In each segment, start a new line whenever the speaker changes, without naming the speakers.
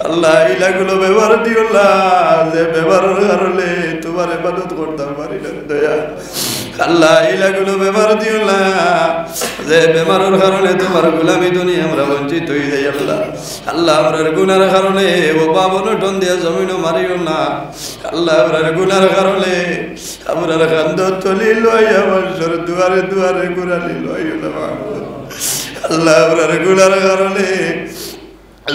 আল্লাহ ইলাগুলো ব্যবহার দিও না, যে ব্যবহারের কারণে তোমার ইবাদত করতে পারি না দয়া। আল্লাহ ইলাগুলো ব্যবহার দিও না, যে ব্যবহারের কারণে তোমার গোলামি দুনিয়া আমরা বঞ্চিত হয়ে যাই। আল্লাহ আল্লাহ আমরার গুনার কারণে ও বাবন টন দিয়া জমিনও মারিও না। আল্লাহ আমরার গুনার কারণে আমরার কান্দ তলি লইয়া মানুষের দুয়ারে দুয়ারে গুড়ালি লইও না। আল্লাহ আমরার গুনার কারণে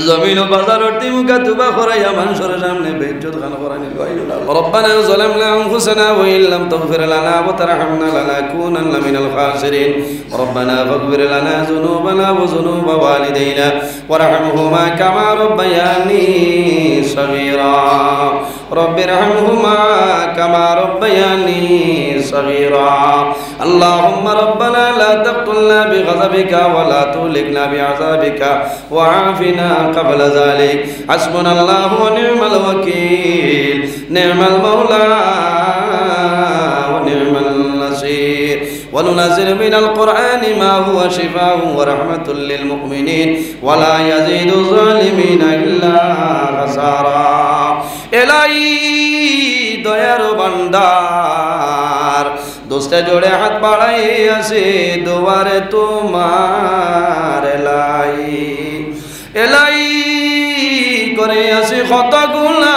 জমিন ও বাজার টিমুকা তুবা করাইয়া মানুষের সামনে বেইজ্জত খান করানি লইও না। রব্বানা যালামনা আনফুসানা ওয়া ইল্লাম তাগফির লানা ওয়া তারহামনা লানাকুনান্না মিনাল খাসিরিন। রব্বানা ফাগফির লানা যুনুবানা ওয়া যুনুবা ওয়ালিদাইনা ওয়ারহামহুমা কামা রাব্বায়ানি সগীরা। রব্বিরহামহুমা কামা রাব্বায়ানি সগীরা। আল্লাহুম্মা রব্বানা লা তাকতুলনা বিগযাবিকা ওয়া লা তুহলিকনা বিআযাবিকা ওয়া আফিনা قبل ذلك حسبنا الله ونعم الوكيل نعم المولى ونعم النصير وننزل من القرآن ما هو شفاء ورحمة للمؤمنين ولا يزيد الظالمين إلا خسارا إلهي দয়ার ভান্ডার দোস্তে জোড়ে হাত বাড়াই আসি দুয়ারে তোমার এলাই করে আসি কত গুণা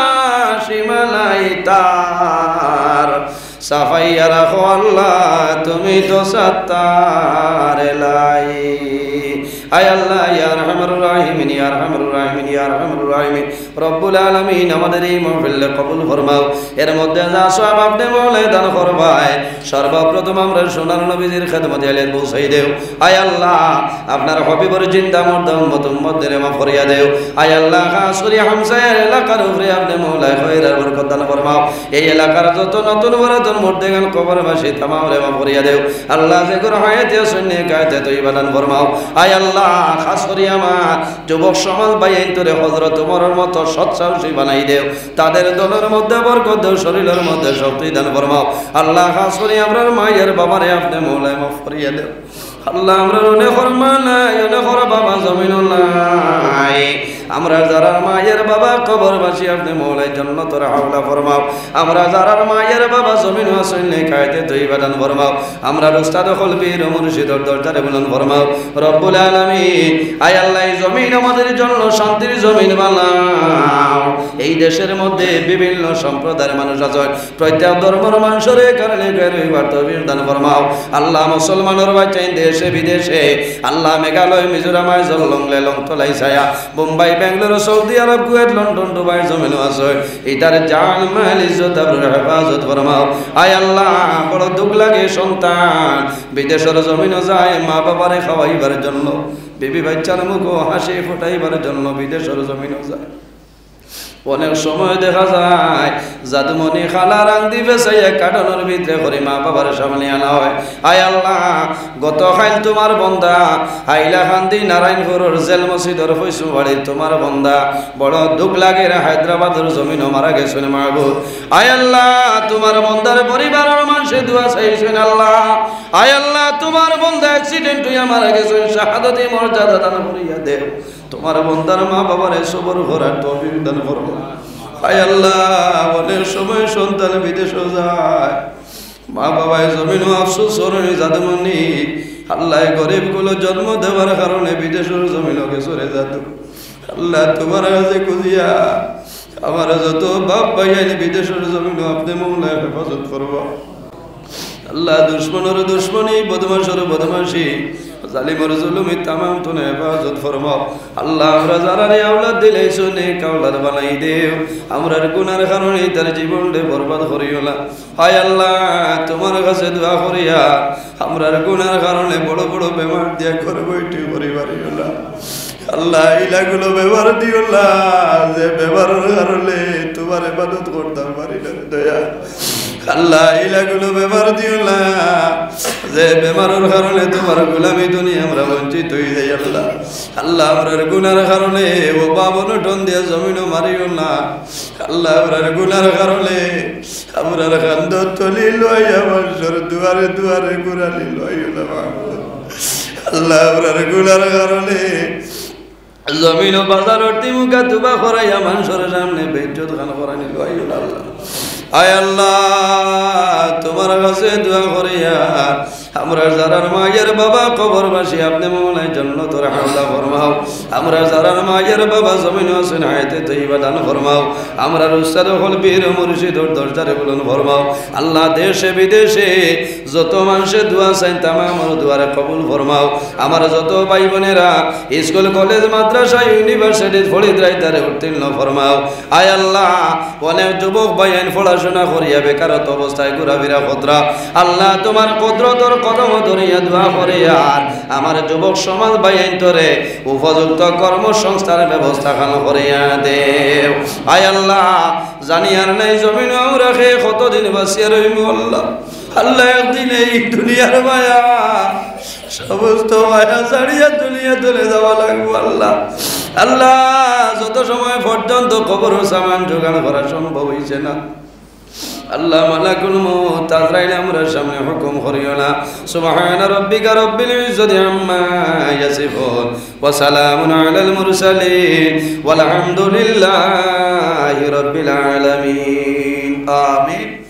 সীমানাই তার সাফাইয়া রাখো আল্লাহ তুমি তো সত্তার এলাই। আয় আল্লাহ ইয়া আরহামুর রাহিমিন ইয়া আরহামুর রাহিমিন ইয়া আরহামুর রাহিমিন রব্বুল আলামিন আমাদের এই মাহফিল কবুল ফরমাও। এর মধ্যে যা সওয়াব আপনি মওলাই দান করবাই। সর্বপ্রথম আমরা সোনার নবীজির খেদমতে আলের পৌঁছাই দেও। আয় আল্লাহ আপনার হবিবর জিন্দা মুর্দা উম্মতের মাফ করিয়া দেও। আয় আল্লাহ খাস করে হামসায়ের এলাকার উপরে আপনি মওলাই খয়রার বরকত দান ফরমাও। এই এলাকার যত নতুন পুরাতন মুর্দেগান কবরবাসী তামামরে মাফ করিয়া দেও। আল্লাহ যে করে হায়াতে সুন্নি কায়াতে তৈবা দান ফরমাও। আয় আল্লাহ খাস করি আমার যুবক সমাজ বাইন তোরে হযরত ওমরের মতো সৎ সাহসী বানাই দেও। তাদের দলের মধ্যে বরকত দেও, শরীরের মধ্যে শক্তি দান ফরমাও। আল্লাহ খাস করি আমরার মায়ের বাবারে আপনি মওলাই মাফ করিয়া দেও। আল্লাহ আমরা অনেক ফরমা নাই, অনেক বাবা জমিন নাই। আমরা যারা মায়ের বাবা কবরবাসী আপনি মওলাই জান্নাতের হাওলা ফরমাও। আমরা যারা মায়ের বাবা জমিন আসলে কায়দে তৈবা দান ফরমাও। আমরা উস্তাদ কলবীর মুর্শিদের দরজারে বুলন্দ ফরমাও। রব্বুল আলামিন আয় আল্লাহ এই জমিন আমাদের জন্য শান্তির জমিন বানাও। এই দেশের মধ্যে বিভিন্ন সম্প্রদায়ের মানুষ আছে, প্রত্যেক ধর্মের মানুষের কারণে গেরইবার তৌফিক দান ফরমাও। আল্লাহ মুসলমানের বাঁচাই দেশে বিদেশে, আল্লাহ মেঘালয় মিজোরাম জলং লেলং তলাই ছায়া Bombay Bengaluru Saudi Arab Kuwait London Dubai জমিনও আছে। এটার জান মাল ইজ্জত আবরুর হেফাজত ফরমাও। আয় আল্লাহ বড় দুঃখ লাগে সন্তান বিদেশের জমিনও যায় মা বাবারে খাওয়াইবার জন্য, বিবি বাচ্চার মুখও হাসি ফোটাইবার জন্য বিদেশের জমিনও যায়। অনেক সময় দেখা যায় জাদুমণি খালা রান্ধি বেসাইয়া কাটনের ভিতরে করে মা বাবার সামনে আনা হয়। আয় আল্লাহ গত খাইল তোমার বন্দা হাইলাকান্দি নারায়ণপুরের জেল মসজিদের ফৈসু বাড়ির তোমার বন্দা বড় দুঃখ লাগে হায়দ্রাবাদের জমিনও মারা গেছেন মাহবুব। আয় আল্লাহ তোমার বন্দার পরিবারের মানুষে দোয়া চাইছেন। আল্লাহ আয় আল্লাহ তোমার বন্দা অ্যাক্সিডেন্ট হইয়া মারা গেছেন, শাহাদাতি মর্যাদা দান করিয়া দেও। তোমার বন্দার মা বাবারে সবর করার তৌফিক দান করো। আয় আল্লাহ অনেক সময় সন্তান বিদেশে যায়, মা বাবায় জমিনও আফসোস সরণি জাদুমণি আল্লাহ গরিবগুলো জন্ম দেওয়ার কারণে বিদেশের জমিনকে সরে যাত। আল্লাহ তোমার কাছে খুঁজিয়া আমার যত বাপ ভাইয়ান বিদেশের জমিনও আপনি মওলায় হেফাজত করবো। আল্লাহ দুশ্মনের দুশ্মনী বদমাশের বদমাশি জালিমের জুলুমি তামাম তুনে হেফাজত ফরমাও। আল্লাহ আমরা যারা আওলাদ দিলেছো নেক আওলাদ বানাই দেও। আমরার গুনার কারণে তার জীবনটা বরবাদ করিও না। হায় আল্লাহ তোমার কাছে দোয়া করিয়া আমরার গুনার কারণে বড় বড় বেমার দিয়া ঘরে বইটি পরিবারিও না। আল্লাহ ইলাগুলো ব্যবহার দিও না, যে ব্যবহারের কারণে তোমার ইবাদত করতাম পারি না দয়া। আল্লাহ ইলাগুলো ব্যবহার দিও না, যে বেমারের কারণে তোমার গোলামি দুনিয়া আমরা বঞ্চিত হয়ে যাই। আল্লাহ আল্লাহ আমরার গুনার কারণে ও বাবন টন দিয়া জমিনও মারিও না। আল্লাহ আমরার গুনার কারণে আমরার কান্দ তলি লইয়া মানুষের দুয়ারে দুয়ারে গুড়ালি লইও না। আল্লাহ আমরার গুনার কারণে জমিন বাজার মুখা তুবা করাইয়া মানুষের সামনে বেজ্জত খান করাই নিল আল্লাহ। আয় আল্লাহ তোমার কাছে দোয়া করিয়া আমরা যারা মায়ের বাবা কবরবাসী আপনি মৌলাই জান্নাতুল হাওলা ফরমাও। আমরা যারা মায়ের বাবা জমিন হোসেন হায়াতে তৈবা দান ফরমাও। আমরা উস্তাদ হল বীর মুর্শিদর দরজারে বলুন ফরমাও। আল্লাহ দেশে বিদেশে যত মানুষের দোয়া চাইন তামাম দোয়ারে কবুল ফরমাও। আমার যত ভাই বোনেরা স্কুল কলেজ মাদ্রাসা ইউনিভার্সিটি ফরিদরাই তারে উত্তীর্ণ ফরমাও। আয় আল্লাহ অনেক যুবক ভাইয়ান পড়াশোনা করিয়া বেকারত্ব অবস্থায় ঘোরাফেরা কতরা আল্লাহ তোমার কুদরতর কদম ধরিয়া দোয়া করিয়া আমার যুবক সমাজ ভাইয়ান তোরে উপযুক্ত কর্মসংস্থান ব্যবস্থা খান করিয়া দেও। আয় আল্লাহ জানি আর নাই জমিন রাখে কতদিন বাঁচিয়া রইম আল্লাহ। আল্লাহ একদিন এই দুনিয়ার মায়া সমস্ত মায়া ছাড়িয়া দুনিয়া চলে যাওয়া লাগবো আল্লাহ। আল্লাহ যত সময় পর্যন্ত কবর সামান জোগাড় করা সম্ভব হইছে না আল্লাহ মালাকুল মউত আজরাইল আমরার সামনে হুকুম করিও না। সুবহানা রাব্বিকা রাব্বিল ইজ্জাতি আম্মা ইয়াসিফুন ওয়া সালামুন আলাল মুরসালিন ওয়াল হামদুলিল্লাহি রাব্বিল আলামিন। আমিন।